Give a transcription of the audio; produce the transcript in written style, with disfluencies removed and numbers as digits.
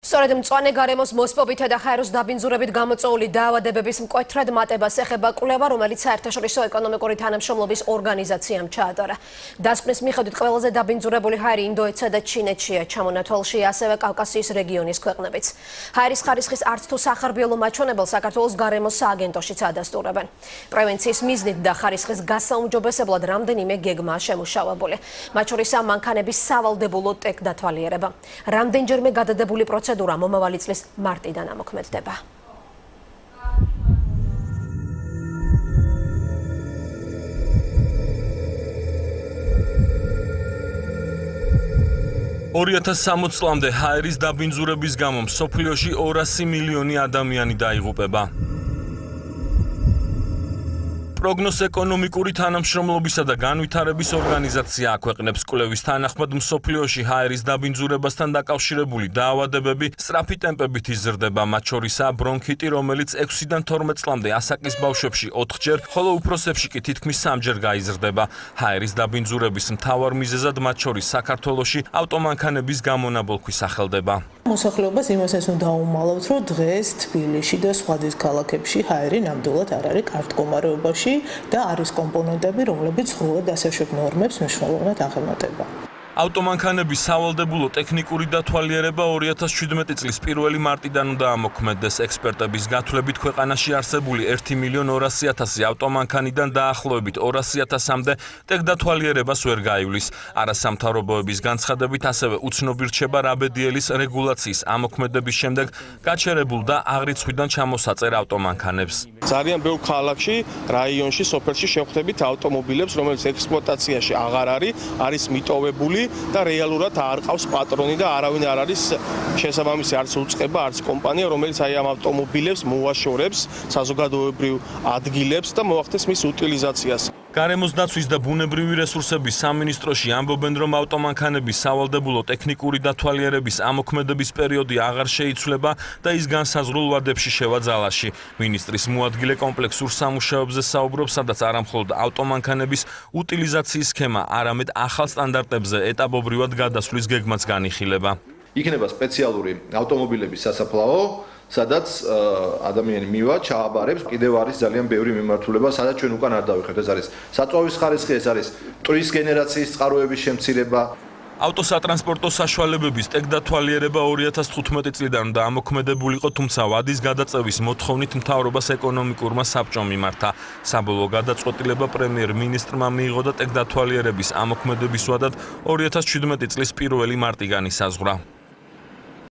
სწორედ მწვანე გარემოს მოსპობითა და ხაეროს დაბინძურებით გამოწვეული დაავადებების მკვეთრად მატებას ეხება კვლევა, რომელიც საერთაშორისო ეკონომიკური თანამშრომლობის ორგანიზაციამ ჩაატარა. დასკვნის მიხედვით ყველაზე დაბინძურებული ჰაერი ინდოეთსა და ჩინეთშია, ჩამონათვალში ასევე კავკასიის რეგიონის ქვეყნებიც. ჰაერის ხარისხის არც თუ სახარბიელო მაჩვენებელს საქართველოს გარემოს სააგენტოშიც ადასტურებენ. პრევენციის მიზნით და ხარისხის გასაუმჯობესებლად რამდენიმე გეგმაა შემუშავებული. მათ შორისაა მანქანების სავალდებულო ტექ-დათვალიერება. რამდენჯერმე გადადებული პროცედურა მომავალი წლის მარტიდან ამოქმედდება. წლამდე ჰაერის დაბინძურების გამო მსოფლიოში 200 მილიონი ადამიანი დაიღუპება. პროგნოზ ეკონომიკური თანამშრომლობისა და განვითარების ორგანიზაცია აქვეყნებს კვლევის თანახმად მსოფლიოში ჰაერის დაბინძურებასთან დაკავშირებული დაავადებები სწრაფი ტემპებით იზრდება, მათ შორისაა ბრონქიტი, რომელიც 6-დან 12 წლამდე ასაკის ბავშვებში 4-ჯერ, ხოლო უფროსებში კი თითქმის 3-ჯერ გაიზრდება. ჰაერის დაბინძურების მთავარ მიზეზად მათ შორის საქართველოში ავტომანქანების გამონაბოლქვი სახელდება. მოსახლეობას იმასაც უნდა დაუმალავთ, რომ დღეს თბილისში და სხვა ქალაქებში ჰაერი ნამდვილად არ არის კარგ მდგომარეობაში და არის კომპონენტები, რომლებიც სრულად დასაშვებ ნორმებს მნიშვნელოვნად აღემატება. ავტომანქანების სავალდებულო ტექნიკური დათვალიერება 2017 წლის 1 მარტიდან უნდა ამოქმედდეს. ექსპერტების გათვლებით ქვეყანაში არსებული 1.200.000 ავტომანქანიდან დაახლოებით 200.000-მდე ტექ-დათვალიერებას ვერ გაივლის. არასამთავრობოების განცხადებით ასევე უცნობი რჩება რაბედიელის რეგულაციის ამოქმედების შემდეგ გაჩერებულ და აღრიცხვიდან ჩამოსაწერ ავტომანქანებს. ძალიან ბევრ ქალაქში, რაიონში, სოფელში შევხვდებით ავტომობილებს, რომელიც ექსპლუატაციაში აღარ არის მიტოვებული და რეალურად არ ყავს პატრონი და არავინ არ არის შესაბამისი არც უწყება, არც კომპანია, რომელიც აი ამ ავტომობილებს მოუაშორებს საზოგადოებრივ ადგილებს და მოახდენს მის უტილიზაციას. გარემოს დაცვის და ბუნებრივი რესურსების სამინისტროში ამბობენ, რომ ავტომანქანების სავალდებულო ტექნიკური დათვალიერების ამოქმედების პერიოდი აღარ შეიცვლება და ის განსაზღვრულ ვადებში შევა ძალაში. მინისტრის მოადგილე კომპლექსურ სამუშაოებზე საუბრობს, სადაც არამხოლოდ ავტომანქანების უტილიზაციის სქემა, არამედ ახალ სტანდარტებზე ეტაპობრივად გადასვლის გეგმაც განიხილება. იქნება სპეციალური ავტომობილების სასაფლაო, სადაც ადამიანი მივა, ჩააბარებს, კიდევ არის ძალიან ბევრი მიმართულება, სადაც ჩვენ უკან არ დავიხევთ. ეს არის საწვავის ხარისხი, ეს არის მტვრის გენერაციის წყაროების შემცირება. ავტოსატრანსპორტო საშუალებების ტექ-დათვალიერება 2015 წლიდან უნდა ამოქმედებულიყო, თუმცა ვადის გადაწევის მოთხოვნით მთავრობას ეკონომიკურმა საბჭომ მიმართა. საბოლოო გადაწყვეტილება პრემიერ-მინისტრმა მიიღო და ტექ-დათვალიერების ამოქმედების ვადად 2017 წლის 1 მარტი განისაზღვრა.